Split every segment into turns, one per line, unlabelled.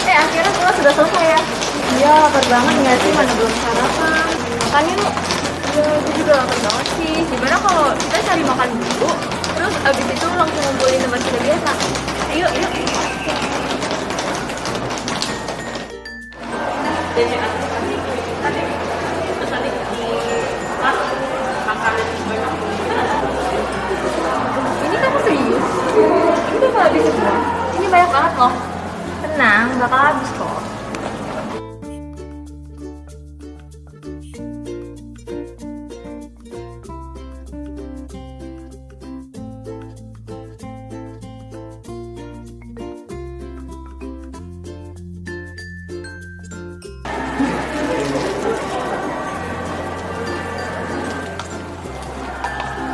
Akhirnya semua sudah selesai ya. Iya, lapar banget nggak sih? Mana belum sarapan. Makan yuk. Iya, aku juga lapar banget sih. Gimana kalau kita cari makan dulu, terus abis itu langsung ngumpulin tempat kita biasa? Ayo, yuk. Ini kamu serius? Ini bakal habis semua? Ini banyak banget loh. Tenang, bakal habis kok.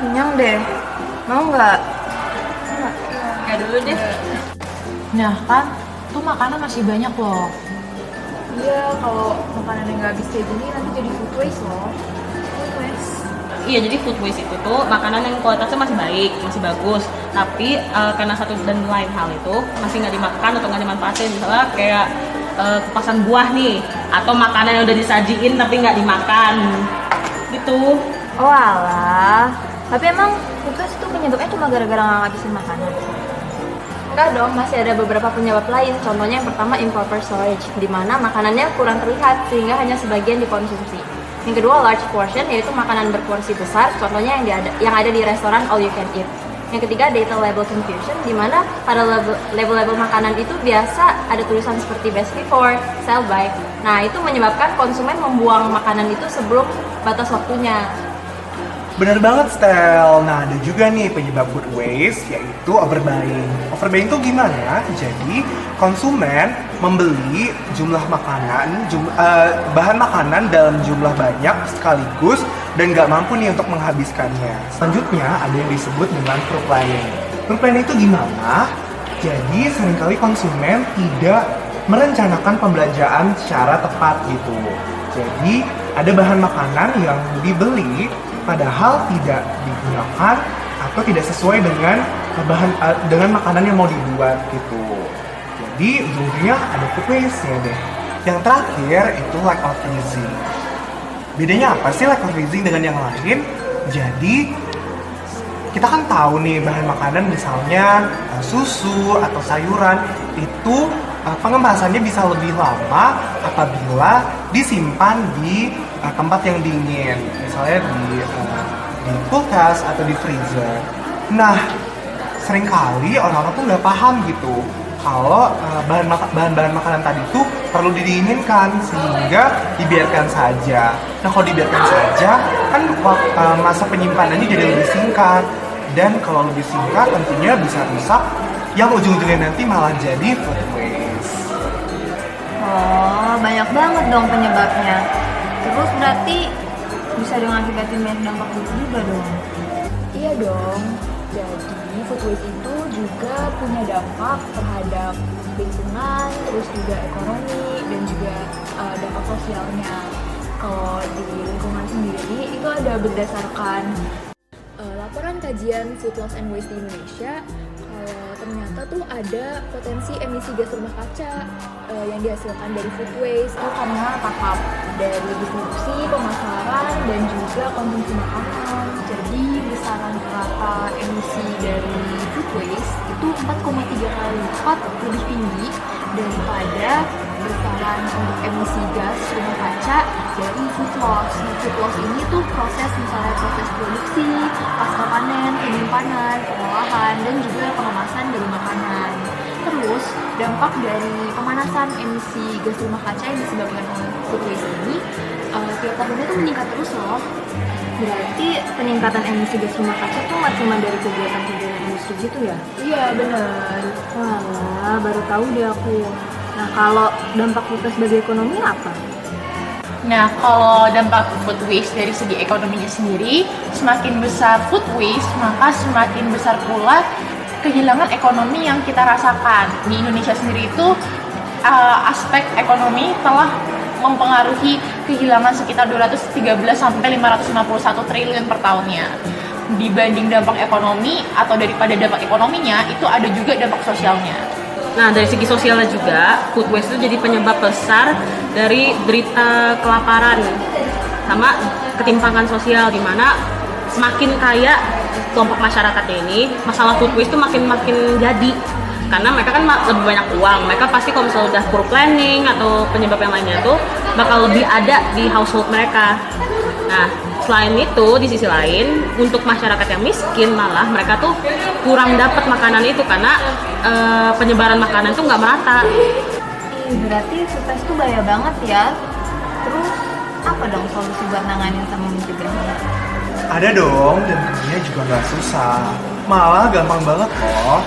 Kenyang deh. Mau nggak? Ya dulu deh.
Nah kan, tuh makanan masih banyak loh.
Iya, kalau makanan yang nggak habis kayak gini nanti jadi food waste loh. Food waste.
Iya, jadi food waste itu tuh makanan yang kualitasnya masih baik, masih bagus, tapi karena satu dan lain hal itu masih nggak dimakan atau nggak dimanfaatin, misalnya kayak kupasan buah nih, atau makanan yang udah disajiin tapi nggak dimakan, gitu.
Oh alah. Tapi emang food waste itu penyebabnya cuma gara-gara nggak ngabisin makanan? Enggak dong, masih ada beberapa penyebab lain. Contohnya yang pertama improper storage, di mana makanannya kurang terlihat sehingga hanya sebagian dikonsumsi. Yang kedua large portion, yaitu makanan berporsi besar, contohnya yang ada di restoran all you can eat. Yang ketiga data label confusion, di mana pada label-label makanan itu biasa ada tulisan seperti best before, sell by. Nah itu menyebabkan konsumen membuang makanan itu sebelum batas waktunya.
Bener banget, Stel. Nah, ada juga nih penyebab food waste, yaitu overbuying. Overbuying itu gimana? Jadi, konsumen membeli bahan makanan dalam jumlah banyak sekaligus dan nggak mampu nih untuk menghabiskannya. Selanjutnya, ada yang disebut dengan food planning. Food planning itu gimana? Jadi, seringkali konsumen tidak merencanakan pembelanjaan secara tepat gitu. Jadi, ada bahan makanan yang dibeli padahal tidak digunakan atau tidak sesuai dengan dengan makanan yang mau dibuat gitu. Jadi ujung-ujungnya ada food waste ya deh. Yang terakhir itu lack of freezing. Bedanya apa sih lack of freezing dengan yang lain? Jadi kita kan tahu nih bahan makanan misalnya susu atau sayuran itu pengemasannya bisa lebih lama apabila disimpan di tempat yang dingin, misalnya di kulkas atau di freezer. Nah, seringkali orang-orang tuh nggak paham gitu kalau bahan-bahan makanan tadi tuh perlu didinginkan sehingga dibiarkan saja. Nah, kalau dibiarkan saja kan masa penyimpanannya jadi lebih singkat, dan kalau lebih singkat tentunya bisa rusak yang ujung-ujungnya nanti malah jadi food waste.
Oh, banyak banget dong penyebabnya. Terus berarti bisa mengakibatkan banyak dampak buruk juga dong? Iya dong. Jadi food waste itu juga punya dampak terhadap lingkungan, terus juga ekonomi, dan juga dampak sosialnya. Kalau di lingkungan sendiri itu ada berdasarkan laporan kajian Food Loss and Waste di Indonesia. Ternyata tuh ada potensi emisi gas rumah kaca yang dihasilkan dari food waste itu karena tahap dari distribusi, pemasaran, dan juga konsumsi makanan. Jadi besaran rata emisi dari food waste itu 4,3 kali lipat lebih tinggi daripada besaran untuk emisi gas rumah kaca dari food loss. Nah, food loss ini tuh proses produksi, pasca panen, penyimpanan, pengolahan, dan juga pengemasan dari makanan. Terus, dampak dari pemanasan emisi gas rumah kaca yang disebabkan oleh food waste ini tiap tahunnya tuh meningkat terus loh. Berarti peningkatan emisi gas rumah kaca tuh nggak cuma dari kegiatan-kegiatan industri gitu ya? Iya, benar. Walah, baru tahu deh aku. Nah, kalau dampak food waste bagi ekonomi apa?
Nah, kalau dampak food waste dari segi ekonominya sendiri, semakin besar food waste, maka semakin besar pula kehilangan ekonomi yang kita rasakan. Di Indonesia sendiri itu, aspek ekonomi telah mempengaruhi kehilangan sekitar 213 sampai 551 triliun per tahunnya. Dibanding dampak ekonomi atau daripada dampak ekonominya, itu ada juga dampak sosialnya.
Nah, dari segi sosialnya juga, food waste itu jadi penyebab besar dari derita kelaparan sama ketimpangan sosial, di mana semakin kaya kelompok masyarakatnya ini, masalah food waste itu makin jadi. Karena mereka kan lebih banyak uang, mereka pasti kalau misalnya udah poor planning atau penyebab yang lainnya tuh bakal lebih ada di household mereka. Nah, selain itu, di sisi lain, untuk masyarakat yang miskin malah mereka tuh kurang dapat makanan itu karena penyebaran makanan tuh nggak merata.
Berarti food waste tuh bahaya banget ya. Terus apa dong solusi buat nanganin sama mencegahnya?
Ada dong, dan kerjanya juga nggak susah. Malah gampang banget loh.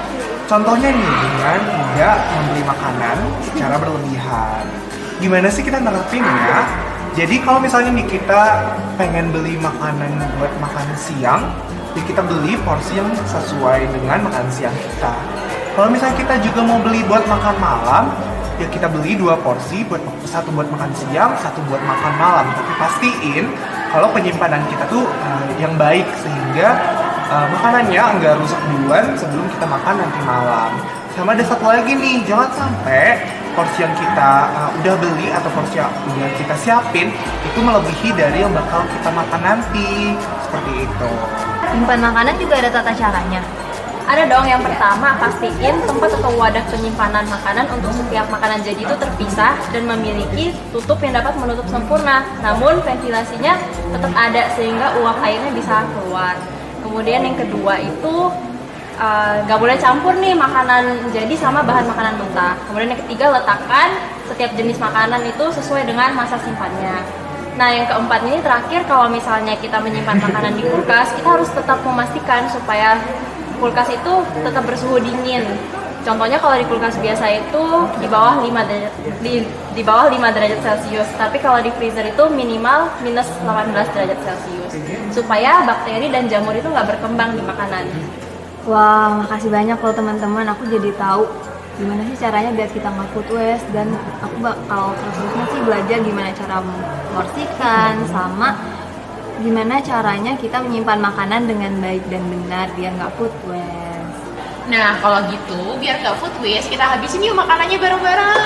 Contohnya nih, dengan tidak membeli makanan secara berlebihan. Gimana sih kita nerapinnya? Jadi kalau misalnya nih kita pengen beli makanan buat makan siang, ya kita beli porsi yang sesuai dengan makan siang kita. Kalau misalnya kita juga mau beli buat makan malam, ya kita beli 2 porsi, satu buat makan siang, satu buat makan malam. Tapi pastiin kalau penyimpanan kita tuh yang baik, sehingga makanannya nggak rusak duluan sebelum kita makan nanti malam. Sama ada satu lagi nih, jangan sampai porsi yang kita udah beli atau porsi yang udah kita siapin itu melebihi dari yang bakal kita makan nanti. Seperti itu.
Simpan makanan juga ada tata caranya.
Ada dong, yang pertama pastiin tempat atau wadah penyimpanan makanan untuk setiap makanan jadi itu terpisah dan memiliki tutup yang dapat menutup sempurna. Namun ventilasinya tetap ada sehingga uap airnya bisa keluar. Kemudian yang kedua itu nggak boleh campur nih makanan jadi sama bahan makanan mentah. Kemudian yang ketiga, letakkan setiap jenis makanan itu sesuai dengan masa simpannya. Nah, yang keempat ini terakhir, kalau misalnya kita menyimpan makanan di kulkas, kita harus tetap memastikan supaya kulkas itu tetap bersuhu dingin. Contohnya kalau di kulkas biasa itu di bawah 5 derajat di bawah 5 derajat Celcius, tapi kalau di freezer itu minimal minus 18 derajat Celcius supaya bakteri dan jamur itu nggak berkembang di makanan.
Wah, makasih banyak loh teman-teman. Aku jadi tahu gimana sih caranya biar kita nggak food waste, dan aku bakal terus-terusnya sih belajar gimana cara memporsikan sama gimana caranya kita menyimpan makanan dengan baik dan benar biar nggak food waste.
Nah, kalau gitu, biar nggak food waste, kita habisin yuk makanannya bareng-bareng.